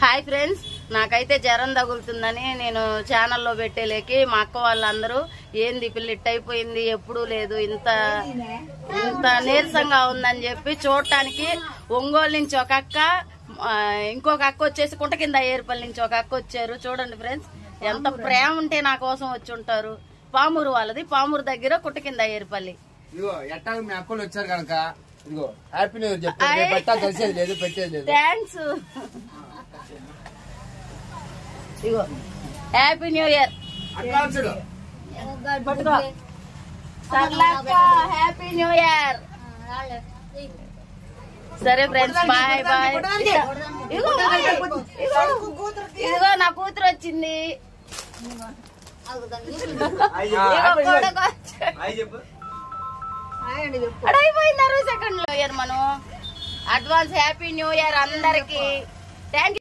Hi friends, నాకైతే జ్వరం తగులుతుందని నేను ఛానల్లో పెట్టేలేకి మా అక్క వాళ్ళందరూ ఏంది పిల్ల ఇట్ అయిపోయింది, ఎప్పుడూ లేదు, ఇంత నీరసంగా ఉందని చెప్పి చూడటానికి ఒంగోలు నుంచి ఒక అక్క, ఇంకొక అక్క వచ్చేసి కుంట కింద ఏరుపల్లి నుంచి ఒక అక్క వచ్చారు. చూడండి ఫ్రెండ్స్, ఎంత ప్రేమ ఉంటే నా కోసం వచ్చి ఉంటారు. పామూరు వాళ్ళది, పామూరు దగ్గర కుంట కింద ఏరుపల్లి. వచ్చారు కనుక హ్యాపీ న్యూ ఇయర్ చెప్తాను. కలిసేది లేదు, పెట్టేది లేదు. థ్యాంక్స్. ఇగో హ్యాపీ న్యూ ఇయర్. పట్టుకో సర్లక్క, హ్యాపీ న్యూ ఇయర్. సరే ఫ్రెండ్స్, బాయ్ బాయ్. ఇదిగో నా కూతురు వచ్చింది. అయిపోయింది 60 సెకండ్లో ఇయర్. మనం అడ్వాన్స్ హ్యాపీ న్యూ ఇయర్ అందరికి. Thank you.